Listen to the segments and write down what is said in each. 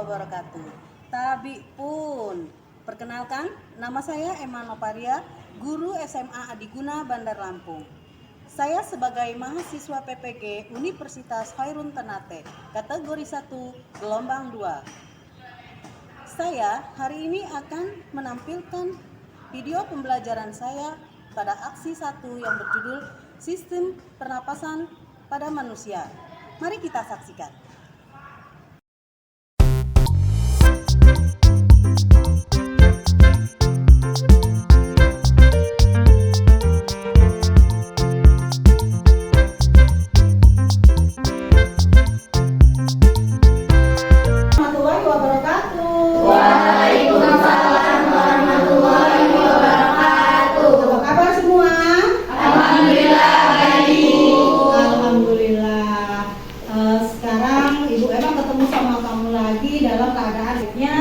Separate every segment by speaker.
Speaker 1: wabarakatuh. Tabi pun. Perkenalkan, nama saya Emma Noparia, guru SMA Adiguna Bandar Lampung. Saya sebagai mahasiswa PPG Universitas Khairun Ternate, kategori 1, gelombang 2. Saya hari ini akan menampilkan video pembelajaran saya pada aksi 1 yang berjudul Sistem Pernapasan pada Manusia. Mari kita saksikan.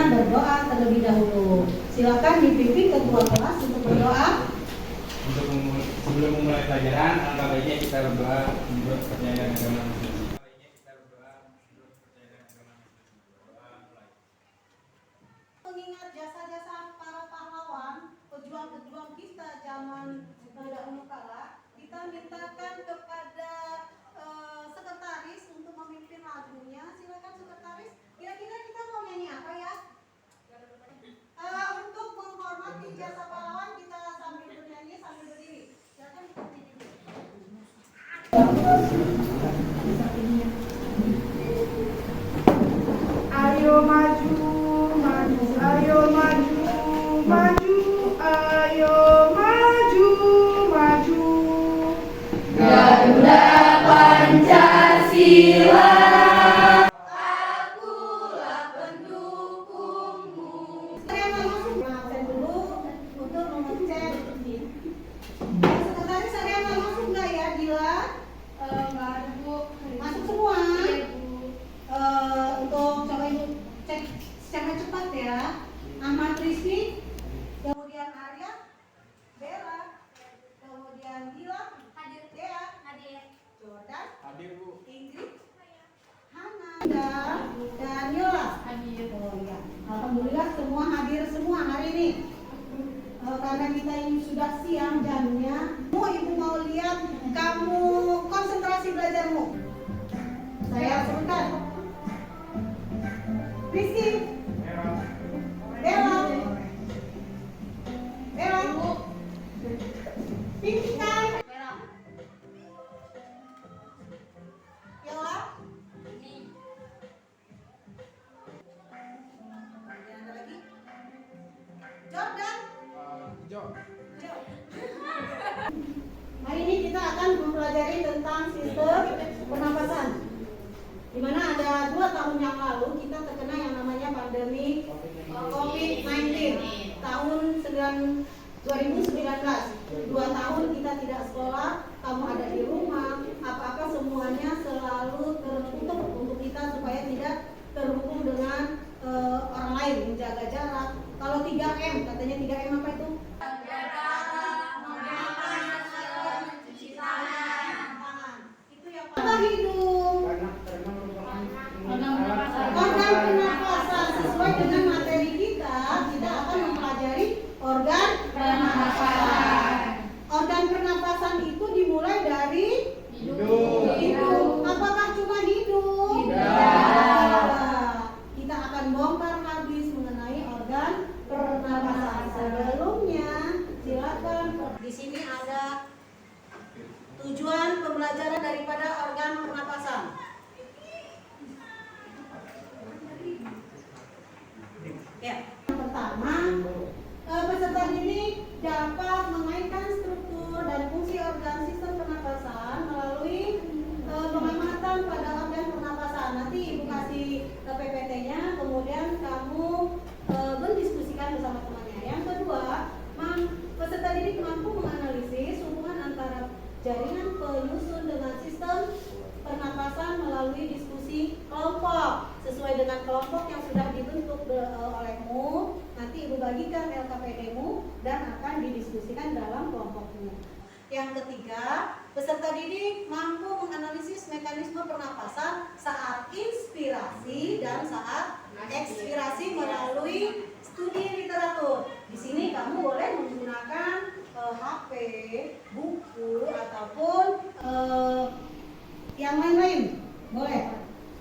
Speaker 1: Berdoa terlebih dahulu. Silakan dipimpin ketua kelas untuk berdoa.
Speaker 2: Sebelum memulai pelajaran, alangkah baiknya kita berdoa menurut percayaan agama Muslim.
Speaker 1: Mengingat jasa-jasa para pahlawan, pejuang-pejuang kita zaman dahulu kala, kita mintakan kepada sekretaris untuk memimpin lagunya. Silakan sekretaris. Kira-kira kita mau nyanyi apa ya? Untuk menghormati jasa pahlawan, kita sambil bernyanyi sambil berdiri. Silakan berdiri.
Speaker 3: Ayo maju, maju, ayo maju, maju, ayo maju, maju. Garuda Pancasila.
Speaker 1: Masuk semua. Untuk coba ibu cek secara cepat ya. Ahmad Rizky, kemudian Arya, Bella, kemudian Dila, hadir. Dea, hadir. Jordan, hadir Bu. Ingrid, Hana, dan Yola, hadir. Oh ya, alhamdulillah semua hadir semua hari ini. Karena kita ini sudah siang jamnya, ibu mau lihat kamu konsentrasi belajarmu. Saya sebutkan. Rizky, Bella, Pinkan, Yola, ada lagi, Jordan. Hari ini kita akan mempelajari tentang sistem pernapasan. Di mana ada 2 tahun yang lalu kita terkena yang namanya pandemi COVID-19 tahun 2019. 2 tahun kita tidak sekolah, kamu ada di rumah, apa-apa semuanya selalu tertutup untuk kita supaya tidak terhubung dengan orang lain, menjaga jarak. Kalau 3M, katanya 3M apa itu? Hidung, organ pernapasan. Sesuai dengan materi kita akan mempelajari organ pernapasan. Organ pernapasan itu dimulai dari hidung. Apakah cuma hidung? Tidak. Kita akan bongkar habis mengenai organ pernapasan. Sebelumnya, silakan. Di sini ada tujuan pembelajaran daripada organ pernapasan. Ya, yang pertama, peserta didik dapat mengaitkan struktur dan fungsi organ sistem pernapasan melalui pengamatan pada organ pernapasan. Nanti ibu kasih PPT-nya, kemudian kamu berdiskusikan bersama temannya. Yang kedua, peserta didik mampu menganalisis hubungan antara jaringan penyusun dengan sistem pernapasan melalui diskusi kelompok sesuai dengan kelompok yang sudah dibentuk olehmu. Nanti ibu bagikan LKPD-mu dan akan didiskusikan dalam kelompokmu. Yang ketiga, peserta didik mampu menganalisis mekanisme pernapasan saat inspirasi dan saat ekspirasi melalui studi literatur. Di sini kamu boleh menggunakan HP, buku, ataupun yang lain-lain. Boleh.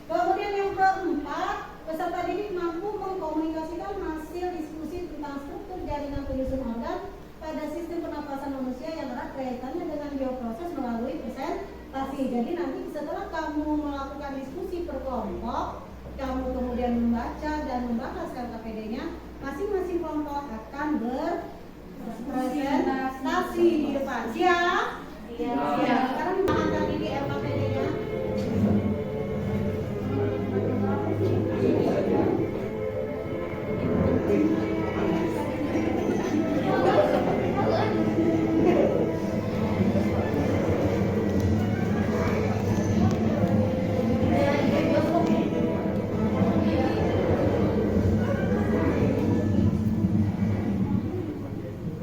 Speaker 1: Kemudian yang keempat, peserta didik mampu mengkomunikasikan hasil diskusi tentang struktur jaringan penyusun organ pada sistem pernapasan manusia yang erat kaitannya dengan bioproses melalui presentasi. Jadi nanti setelah kamu melakukan diskusi per kelompok, kamu kemudian membaca dan membahas KKPD-nya, masing-masing kelompok akan berpresentasi di depan. Siap? Iya. Sekarang dibahas di KKPD-nya.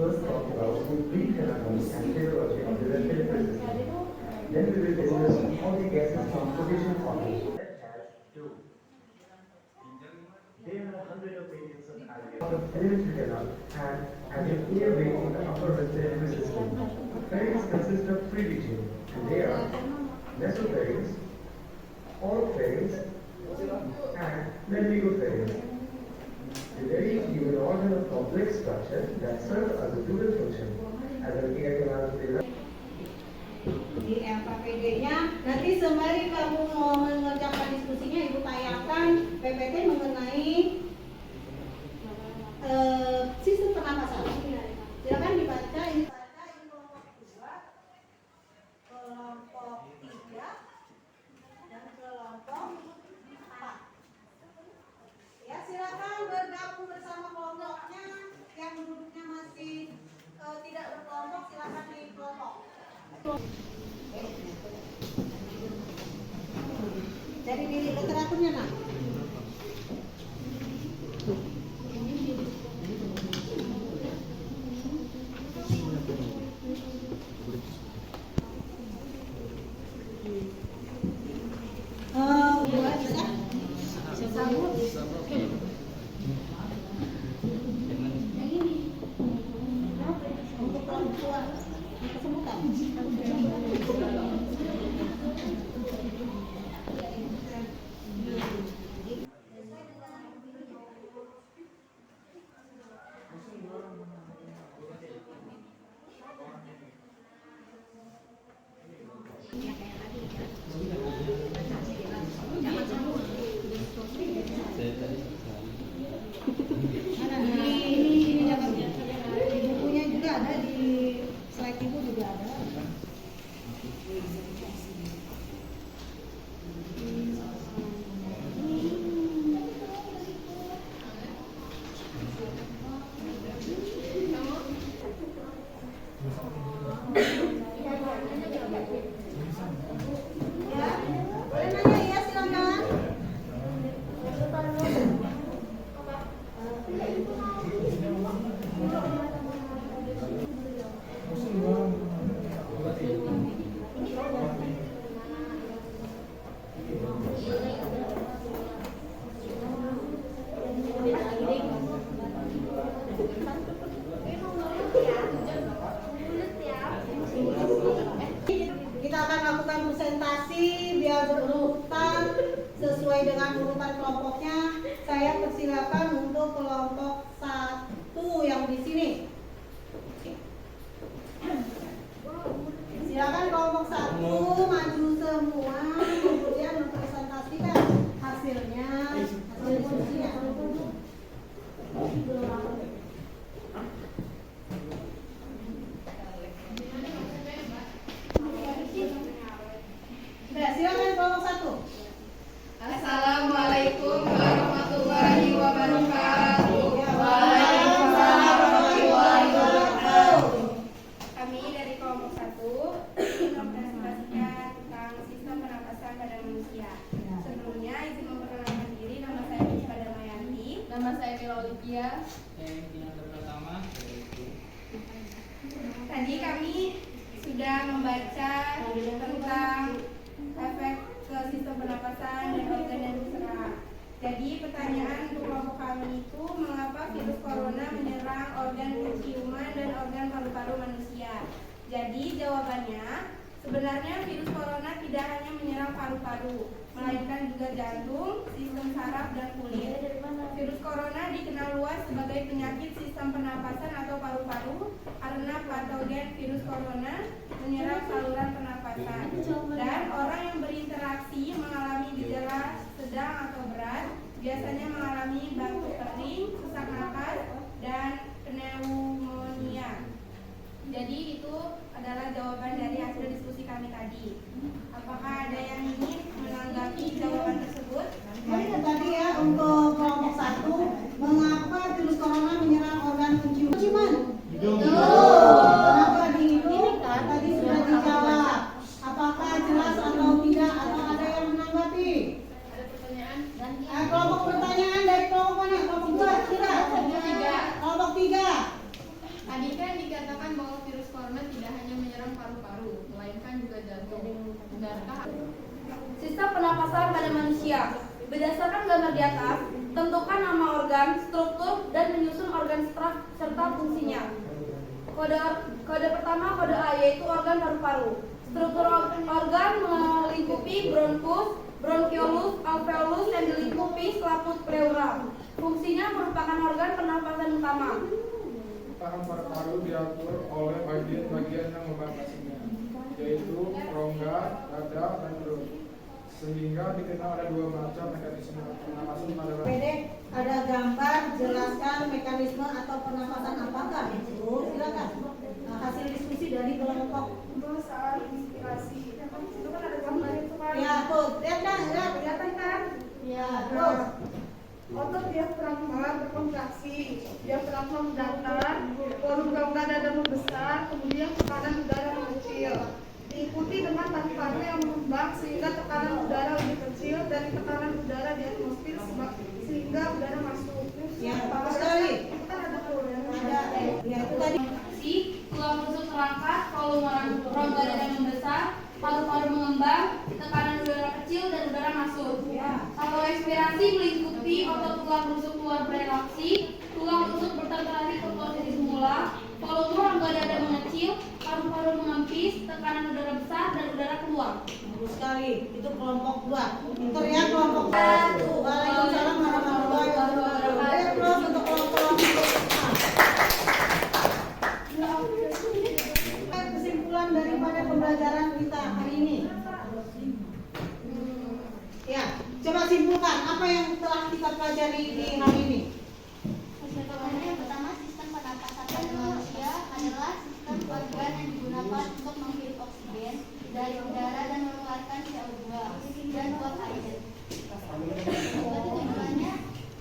Speaker 4: First talk about complete anatomy and physiology of the respiratory system. Then we will discuss how the gases transportation formation. Let's have two. There are hundreds of variants of alveoli. The elementary canal and as an airway in the upper respiratory system. Pharynx consists of three regions, and they are nasopharynx, oropharynx, and laryngopharynx. The larynx is an organ of complex structure that serves as a dual function as an air canal to the
Speaker 1: Di LKPD-nya, nanti sembari kamu mau mengerjakan diskusinya, Ibu tanyakan PPT mengenai sistem pernapasan. Silakan dibaca, ini kelompok 2, kelompok 3, dan kelompok 4. Ya, silakan bergabung bersama kelompoknya. Yang duduknya masih tidak berkelompok, silakan di kelompok. Jadi di literaturnya nak. Kita akan lakukan presentasi biar berurutan sesuai dengan urutan kelompoknya. Saya persilakan untuk kelompok 1 yang di sini. Silakan kelompok 1 maju semua, kemudian mempresentasikan hasilnya, hasil diskusinya. Silakan kelompok 1.
Speaker 3: Assalamualaikum warahmatullahi wabarakatuh.
Speaker 1: Waalaikumsalam warahmatullahi wabarakatuh.
Speaker 3: Kami dari kelompok 1 ingin mempresentasikan tentang sistem pernapasan pada manusia. Sebelumnya izin memperkenalkan diri, nama saya Mispa Damayanti. Nama saya Mila Olivia. Tadi kami sudah membaca tentang efek ke sistem pernapasan dan organ dan cairan. Jadi pertanyaan untuk kelompok kami itu, mengapa virus corona menyerang organ penciuman dan organ paru-paru manusia? Jadi jawabannya, sebenarnya virus corona tidak hanya menyerang paru-paru, melainkan juga jantung, sistem saraf, dan kulit. Virus corona dikenal luas sebagai penyakit sistem pernapasan atau paru-paru karena patogen virus corona menyerang saluran pernapasan. Dan orang yang berinteraksi mengalami gejala sedang atau berat, biasanya mengalami batuk kering, sesak napas, dan pneumonia. Jadi itu adalah jawaban dari hasil diskusi kami tadi. Apakah ada yang ingin menanggapi jawaban tersebut?
Speaker 1: Jadi tadi ya untuk kelompok 1, mengapa virus corona menyerang organ penciuman? Kenapa di hidung? Tadi sudah dijawab. Apakah jelas atau tidak? Atau ada yang menanggapi?
Speaker 3: Ada pertanyaan?
Speaker 1: Kelompok pertanyaan dari kelompok mana? Kelompok 2? Tidak. Kelompok 3.
Speaker 5: Tadi kan dikatakan bahwa virus corona tidak hanya menyerang paru-paru, melainkan juga jantung. Benarkah?
Speaker 6: Sistem pernapasan pada manusia. Berdasarkan gambar di atas, tentukan nama organ, struktur, dan menyusun organ serta fungsinya. Kode pertama, kode A, yaitu organ paru-paru. Struktur organ melingkupi bronkus, bronchiolus, alveolus, yang dilingkupi selaput pleura. Fungsinya merupakan organ pernapasan utama.
Speaker 7: Tahan paru-paru diatur oleh bagian-bagian yang membatasinya, yaitu rongga, dada, dan perut. Sehingga dikenal ada dua macam mekanisme pernapasan pada
Speaker 1: Pendek, ada gambar jelaskan mekanisme atau pernapasan apakah itu? Silakan. Hasil diskusi dari kelompok.
Speaker 3: Soal inspirasi. Itu kan ada gambar itu kan.
Speaker 1: Ya, tuh, lihat
Speaker 3: Kelihatan kan?
Speaker 1: Ya, terus.
Speaker 3: Otot diafragma berkontraksi, diafragma mendatar, volume rongga dada membesar, kemudian tekanan udara mengecil. Diikuti dengan paru-paru yang mengembang sehingga tekanan udara lebih kecil dari tekanan udara di atmosfer sehingga udara masuk.
Speaker 1: Ya, bagus sekali.
Speaker 3: Itu kan ada tuh.
Speaker 1: Ada. Ya, itu tadi.
Speaker 6: Tulang rusuk terangkat, volume rongga dada membesar, paru-paru mengembang, tekanan udara kecil, dan udara masuk. Kalau ekspirasi melingkupi otot tulang rusuk keluar berelaksi, tulang rusuk berterali ke posisi semula, volume rongga dada mengecil, paru-paru mengempis, tekanan udara besar, dan udara keluar.
Speaker 1: Bagus sekali. Itu kelompok 2. Pinter ya kelompok 1. Waalaikumsalam warahmatullahi wabarakatuh. Terus untuk kelompok 4. Kesimpulan daripada pembelajaran kita hari ini. Ya, coba simpulkan apa yang telah kita pelajari di hari ini.
Speaker 5: Yang pertama, sistem pernapasan pada manusia adalah sistem organ yang digunakan untuk menghirup oksigen dari udara dan mengeluarkan CO2 dan uap air.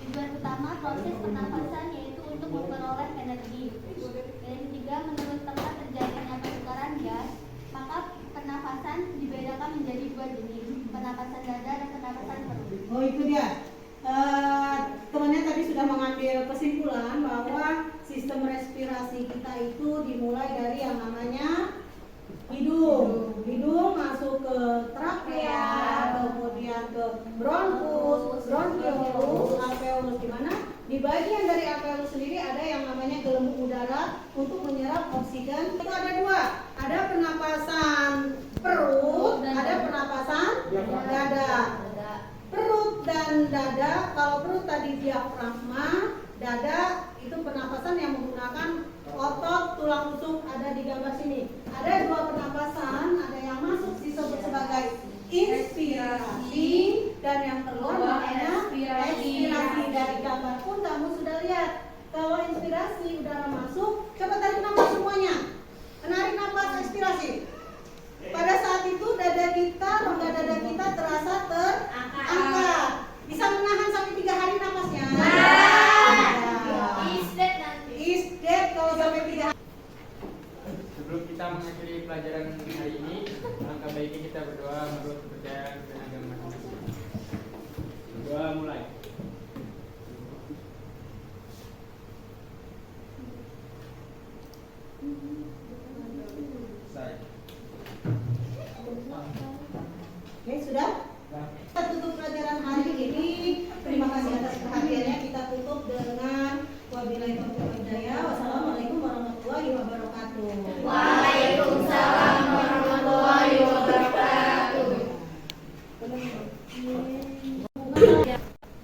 Speaker 5: Tujuan utama proses pernapasan yaitu untuk memperoleh energi. Dan ketiga, menurut tempat terjadinya pertukaran gas, maka pernapasan dibedakan menjadi dua jenis, pernapasan dada dan pernapasan perut.
Speaker 1: Oh, itu dia. Temannya tadi sudah mengambil kesimpulan bahwa sistem respirasi kita itu dimulai dari yang namanya hidung. Hidung masuk ke trakea, kemudian ke bronkus, bronchiolus, alveolus, di mana di bagian dari alveolus sendiri ada yang namanya gelembung udara untuk menyerap oksigen. Itu ada dua, ada pernapasan perut, ada pernapasan dada. Perut dan dada, kalau perut tadi diafragma, dada itu pernapasan yang menggunakan otot tulang rusuk, ada di gambar sini. Ada dua pernapasan, ada yang masuk disebut sebagai inspirasi dan yang keluar namanya ekspirasi. Dari gambar pun kamu sudah lihat. Kalau inspirasi udara masuk, coba tarik nafas semuanya. Menarik nafas ekspirasi. Pada saat itu dada kita, rongga dada kita terasa terangkat. Bisa menahan sampai 3 hari nafasnya. Is dead kalau sampai 3 hari.
Speaker 2: Sebelum kita mengakhiri pelajaran hari ini, langkah baiknya kita berdoa menurut kepercayaan dan agama masing-masing. Berdoa mulai.
Speaker 1: Oke, sudah?